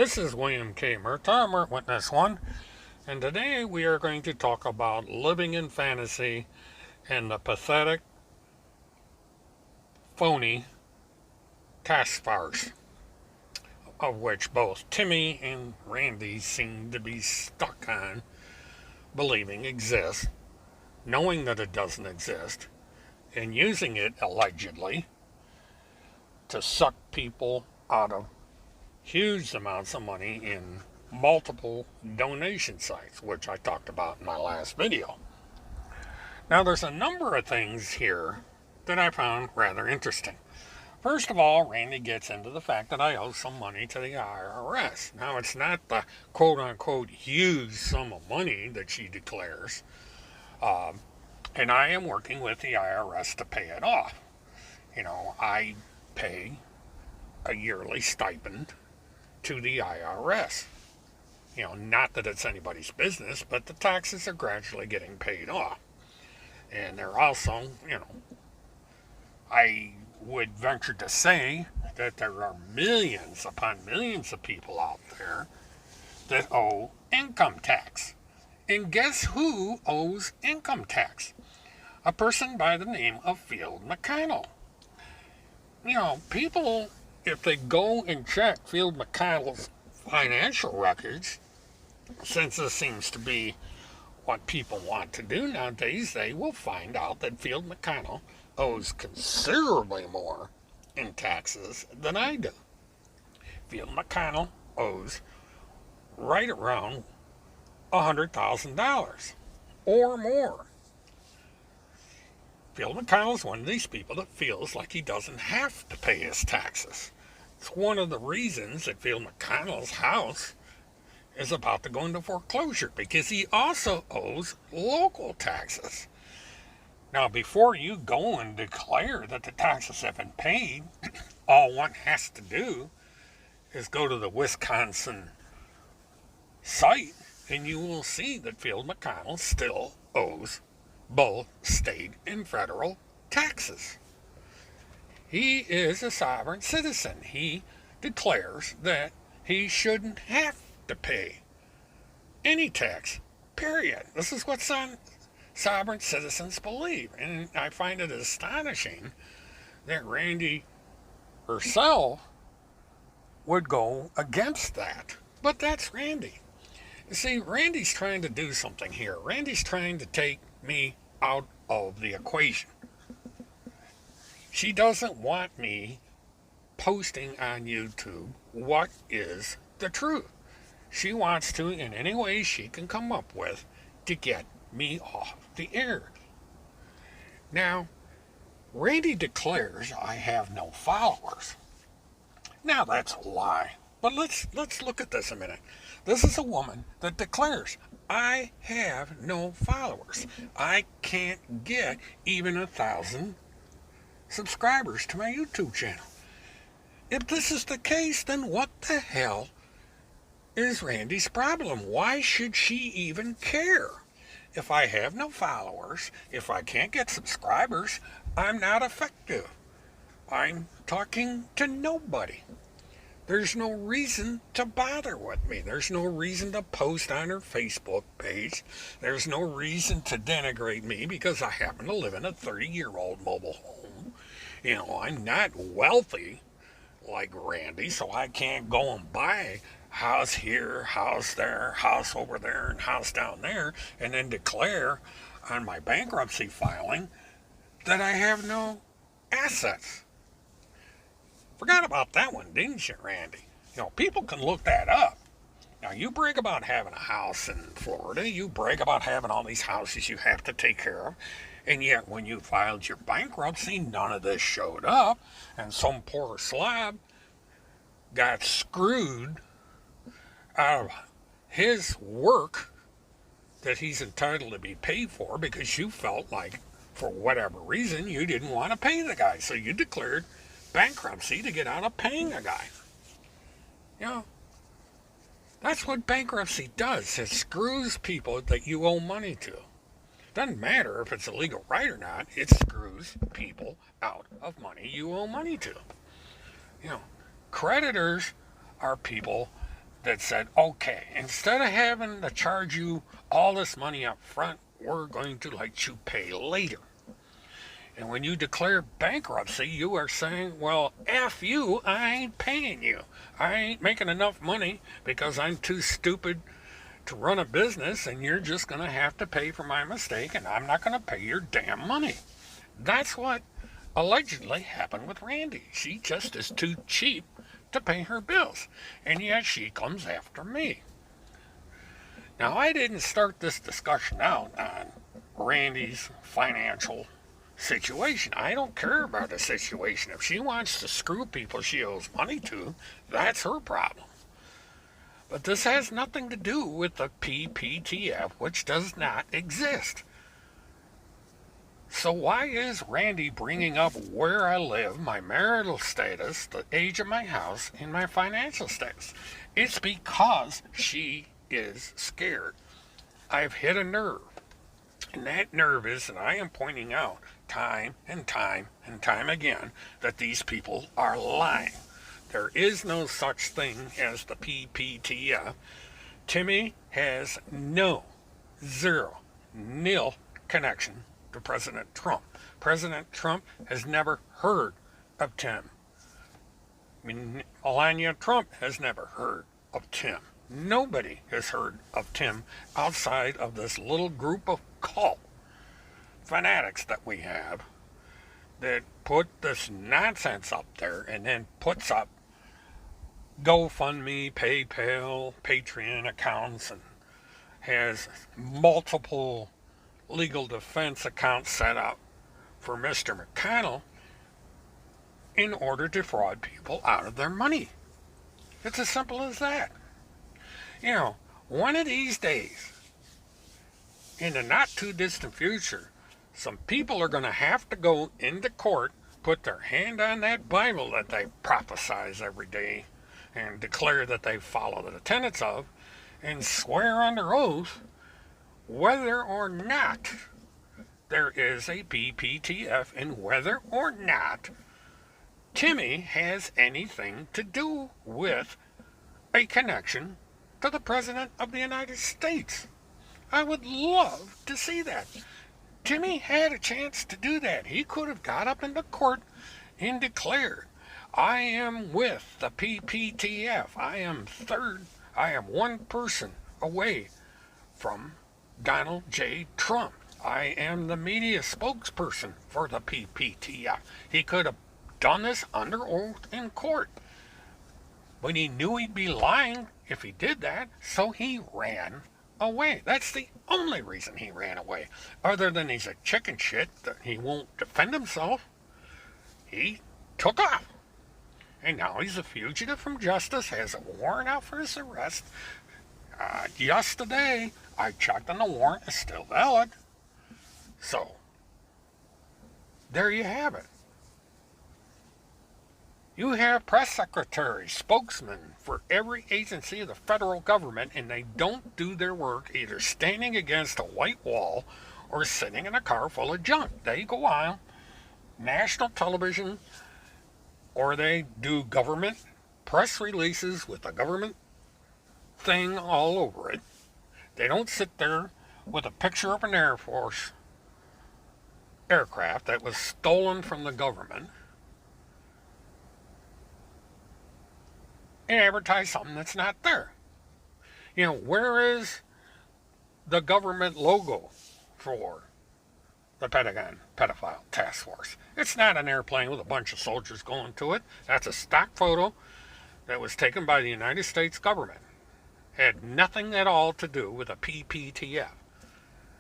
This is William K. Murtaugh, Mert Witness 1, and today we are going to talk about living in fantasy and the pathetic, phony task farce, of which both Timmy and Randy seem to be stuck on believing exists, knowing that it doesn't exist, and using it allegedly to suck people out of huge amounts of money in multiple donation sites, which I talked about in my last video. Now, there's a number of things here that I found rather interesting. First of all, Randy gets into the fact that I owe some money to the IRS. Now, it's not the quote-unquote huge sum of money that she declares, and I am working with the IRS to pay it off. I pay a yearly stipend to the IRS. Not that it's anybody's business, but the taxes are gradually getting paid off. And they're also, I would venture to say that there are millions upon millions of people out there that owe income tax. And guess who owes income tax? A person by the name of Field McConnell. People, if they go and check Field McConnell's financial records, since this seems to be what people want to do nowadays, they will find out that Field McConnell owes considerably more in taxes than I do. Field McConnell owes right around $100,000 or more. Field McConnell is one of these people that feels like he doesn't have to pay his taxes. It's one of the reasons that Field McConnell's house is about to go into foreclosure, because he also owes local taxes. Now, before you go and declare that the taxes have been paid, all one has to do is go to the Wisconsin site, and you will see that Field McConnell still owes both state and federal taxes. He is a sovereign citizen. He declares that he shouldn't have to pay any tax, period. This is what sovereign citizens believe. And I find it astonishing that Randy herself would go against that. But that's Randy. You see, Randy's trying to do something here. Randy's trying to take me out of the equation. She doesn't want me posting on YouTube what is the truth. She wants to, in any way she can come up with, to get me off the air. Now, Randy declares I have no followers. Now, that's a lie. But let's look at this a minute. This is a woman that declares I have no followers. I can't get even 1,000 subscribers to my YouTube channel. If this is the case, then what the hell is Randy's problem? Why should she even care? If I have no followers, if I can't get subscribers, I'm not effective. I'm talking to nobody. There's no reason to bother with me. There's no reason to post on her Facebook page. There's no reason to denigrate me because I happen to live in a 30-year-old mobile home. I'm not wealthy like Randy, so I can't go and buy house here, house there, house over there, and house down there, and then declare on my bankruptcy filing that I have no assets. Forgot about that one, didn't you, Randy? People can look that up. Now, you brag about having a house in Florida. You brag about having all these houses you have to take care of. And yet, when you filed your bankruptcy, none of this showed up. And some poor slob got screwed out of his work that he's entitled to be paid for because you felt like, for whatever reason, you didn't want to pay the guy. So you declared bankruptcy to get out of paying a guy. That's what bankruptcy does. It screws people that you owe money to. Doesn't matter if it's a legal right or not. It screws people out of money you owe money to. Creditors are people that said, okay, instead of having to charge you all this money up front, we're going to let you pay later. And when you declare bankruptcy, you are saying, well, F you, I ain't paying you. I ain't making enough money because I'm too stupid to run a business, and you're just going to have to pay for my mistake, and I'm not going to pay your damn money. That's what allegedly happened with Randy. She just is too cheap to pay her bills, and yet she comes after me. Now, I didn't start this discussion out on Randy's financial situation. I don't care about the situation. If she wants to screw people she owes money to, that's her problem. But this has nothing to do with the PPTF, which does not exist. So why is Randy bringing up where I live, my marital status, the age of my house, and my financial status? It's because she is scared. I've hit a nerve. And that nerve is that I am pointing out time and time and time again that these people are lying. There is no such thing as the PPTF. Timmy has no, zero, nil connection to President Trump. President Trump has never heard of Tim. Melania Trump has never heard of Tim. Nobody has heard of Tim outside of this little group of cult fanatics that we have that put this nonsense up there and then puts up GoFundMe, PayPal, Patreon accounts, and has multiple legal defense accounts set up for Mr. McConnell in order to defraud people out of their money. It's as simple as that. You know, one of these days, in the not too distant future, some people are going to have to go into court, put their hand on that Bible that they prophesize every day and declare that they follow the tenets of, and swear under oath whether or not there is a BPTF and whether or not Timmy has anything to do with a connection to the President of the United States. I would love to see that. Timmy had a chance to do that. He could have got up into court and declared, I am with the PPTF. I am one person away from Donald J. Trump. I am the media spokesperson for the PPTF. He could have done this under oath in court. But he knew he'd be lying if he did that, so he ran away. That's the only reason he ran away. Other than he's a chicken shit that he won't defend himself, he took off. And now he's a fugitive from justice, has a warrant out for his arrest. Yesterday, I checked and the warrant is still valid. So, there you have it. You have press secretaries, spokesmen for every agency of the federal government, and they don't do their work either standing against a white wall or sitting in a car full of junk. They go on national television, or they do government press releases with a government thing all over it. They don't sit there with a picture of an Air Force aircraft that was stolen from the government and advertise something that's not there. You know, where is the government logo for the Pentagon Pedophile Task Force? It's not an airplane with a bunch of soldiers going to it. That's a stock photo that was taken by the United States government. Had nothing at all to do with a PPTF.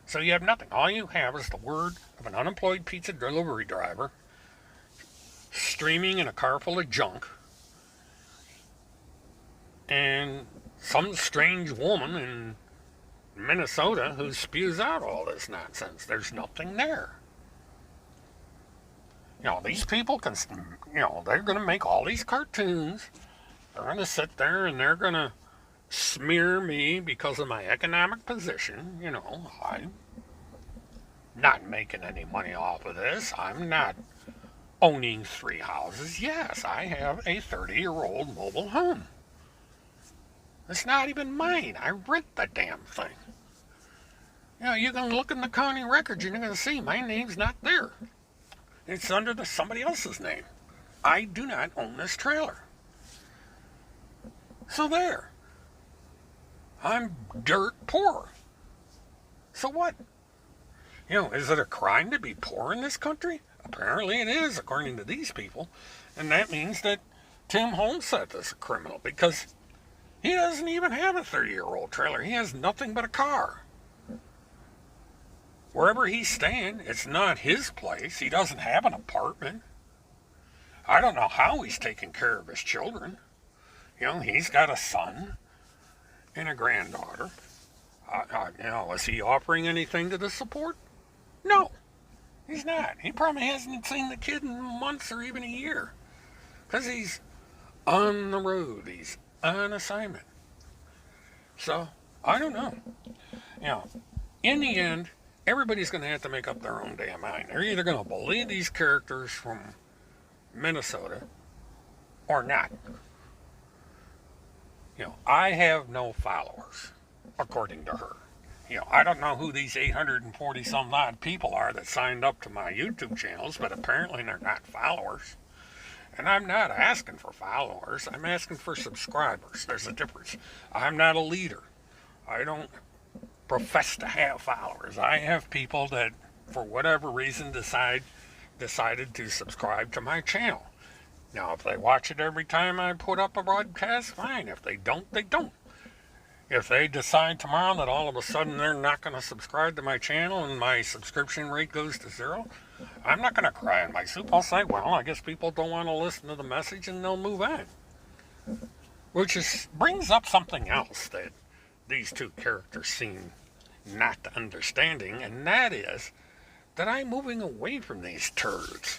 So you have nothing. All you have is the word of an unemployed pizza delivery driver streaming in a car full of junk, and some strange woman in Minnesota who spews out all this nonsense. There's nothing there. You know, these people can, they're going to make all these cartoons. They're going to sit there and they're going to smear me because of my economic position. You know, I'm not making any money off of this. I'm not owning 3 houses. Yes, I have a 30-year-old mobile home. It's not even mine. I read the damn thing. You can look in the county records and you're going to see my name's not there. It's under somebody else's name. I do not own this trailer. So there. I'm dirt poor. So what? Is it a crime to be poor in this country? Apparently it is, according to these people. And that means that Tim Homestead is a criminal because he doesn't even have a 30-year-old trailer. He has nothing but a car. Wherever he's staying, it's not his place. He doesn't have an apartment. I don't know how he's taking care of his children. He's got a son and a granddaughter. Is he offering anything to the support? No, he's not. He probably hasn't seen the kid in months or even a year. Because he's on the road. He's on assignment. So, I don't know. In the end, everybody's going to have to make up their own damn mind. They're either going to believe these characters from Minnesota or not. I have no followers, according to her. I don't know who these 840 some odd people are that signed up to my YouTube channels, but apparently they're not followers. And I'm not asking for followers. I'm asking for subscribers. There's a difference. I'm not a leader. I don't profess to have followers. I have people that, for whatever reason, decided to subscribe to my channel. Now, if they watch it every time I put up a broadcast, fine. If they don't, they don't. If they decide tomorrow that all of a sudden they're not going to subscribe to my channel and my subscription rate goes to zero, I'm not going to cry in my soup. I'll say, well, I guess people don't want to listen to the message and they'll move on. Which brings up something else that these two characters seem not understanding, and that is that I'm moving away from these turds.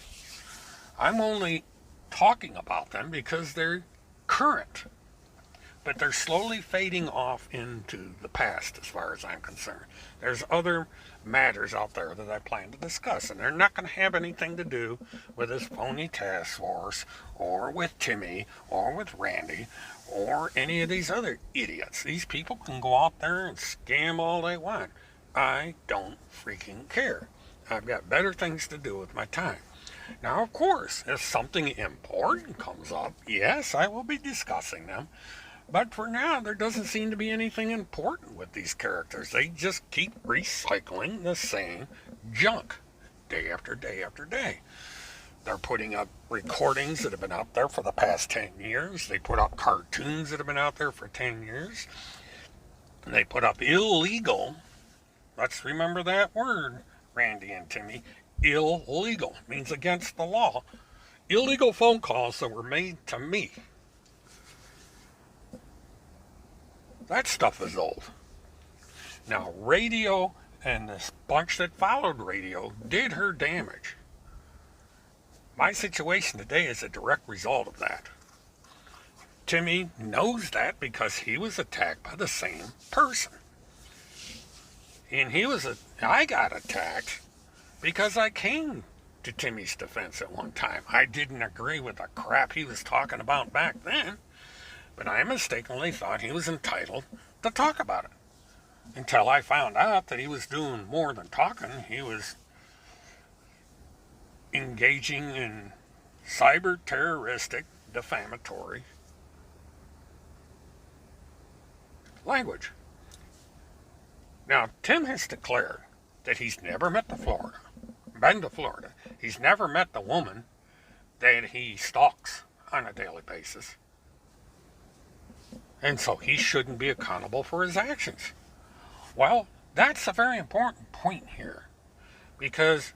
I'm only talking about them because they're current, but they're slowly fading off into the past as far as I'm concerned. There's other matters out there that I plan to discuss, and they're not going to have anything to do with this phony task force or with Timmy or with Randy or any of these other idiots. These people can go out there and scam all they want. I don't freaking care. I've got better things to do with my time. Now, of course, if something important comes up, yes, I will be discussing them. But for now, there doesn't seem to be anything important with these characters. They just keep recycling the same junk day after day after day. They're putting up recordings that have been out there for the past 10 years. They put up cartoons that have been out there for 10 years. And they put up illegal, let's remember that word, Randy and Timmy, illegal, means against the law, illegal phone calls that were made to me. That stuff is old. Now, radio and this bunch that followed radio did her damage. My situation today is a direct result of that. Timmy knows that because he was attacked by the same person. And I got attacked because I came to Timmy's defense at one time. I didn't agree with the crap he was talking about back then, but I mistakenly thought he was entitled to talk about it. Until I found out that he was doing more than talking. He was engaging in cyber-terroristic, defamatory language. Now, Tim has declared that he's never been to Florida. He's never met the woman that he stalks on a daily basis. And so he shouldn't be accountable for his actions. Well, that's a very important point here, because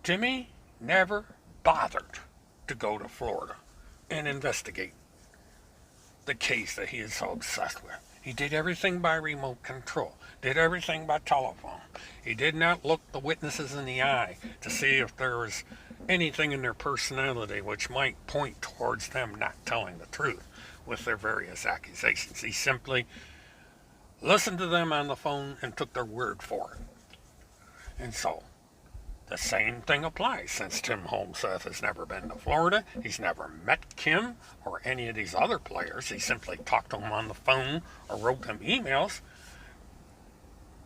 Timmy never bothered to go to Florida and investigate the case that he is so obsessed with. He did everything by remote control, did everything by telephone. He did not look the witnesses in the eye to see if there was anything in their personality which might point towards them not telling the truth with their various accusations. He simply listened to them on the phone and took their word for it. And so, The same thing applies, since Tim Holmseth has never been to Florida. He's never met Kim or any of these other players. He simply talked to them on the phone or wrote them emails.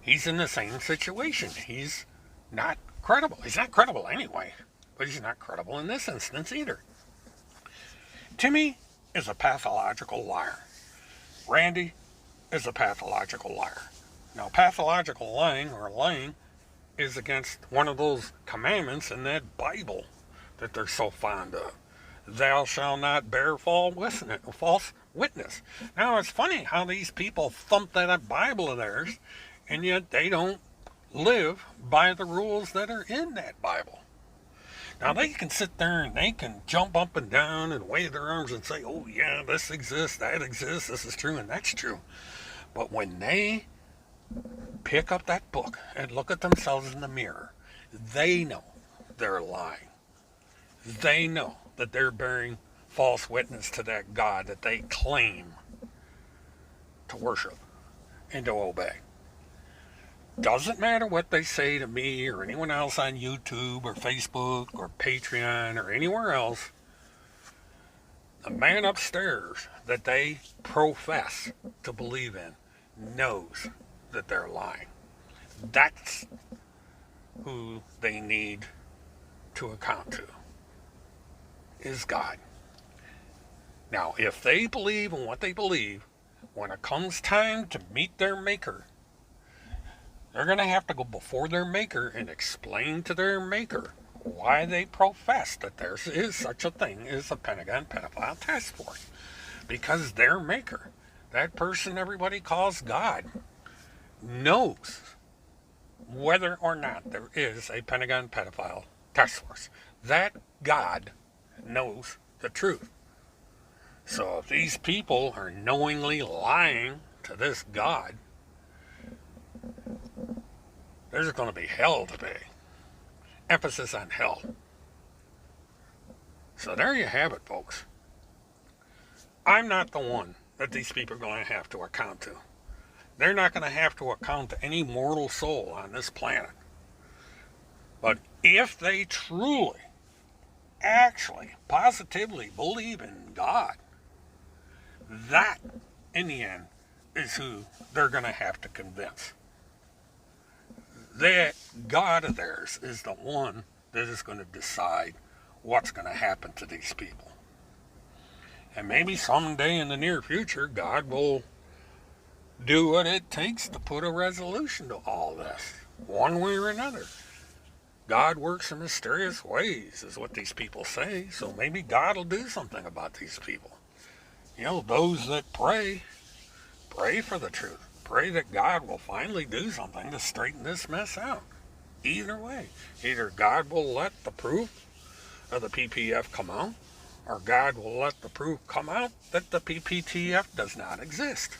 He's in the same situation. He's not credible. He's not credible anyway, but he's not credible in this instance either. Timmy is a pathological liar. Randy is a pathological liar. Now, pathological lying or lying is against one of those commandments in that Bible that they're so fond of. Thou shalt not bear false witness. Now, it's funny how these people thump that Bible of theirs, and yet they don't live by the rules that are in that Bible. Now, they can sit there and they can jump up and down and wave their arms and say, oh yeah, this exists, that exists, this is true, and that's true. But when they pick up that book and look at themselves in the mirror, they know they're lying. They know that they're bearing false witness to that God that they claim to worship and to obey. Doesn't matter what they say to me or anyone else on YouTube or Facebook or Patreon or anywhere else, the man upstairs that they profess to believe in knows that they're lying. That's who they need to account to, is God. Now, if they believe in what they believe, when it comes time to meet their Maker, they're going to have to go before their Maker and explain to their Maker why they profess that there is such a thing as a Pentagon Pedophile Task Force. Because their Maker, that person everybody calls God, knows whether or not there is a Pentagon Pedophile Task Force. That God knows the truth. So if these people are knowingly lying to this God, there's going to be hell to pay. Emphasis on hell. So there you have it, folks. I'm not the one that these people are going to have to account to. They're not going to have to account to any mortal soul on this planet. But if they truly, actually, positively believe in God, that, in the end, is who they're going to have to convince. That God of theirs is the one that is going to decide what's going to happen to these people. And maybe someday in the near future, God will do what it takes to put a resolution to all this, one way or another. God works in mysterious ways, is what these people say, so maybe God will do something about these people. You know, those that pray for the truth. Pray that God will finally do something to straighten this mess out. Either way, either God will let the proof of the PPF come out, or God will let the proof come out that the PPTF does not exist.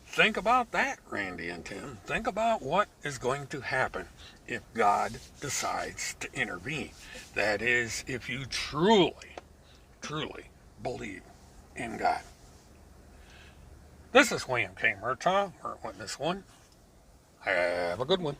Think about that, Randy and Tim. Think about what is going to happen if God decides to intervene. That is, if you truly believe in God. This is William K. Murtaugh, Witness 1. Have a good one.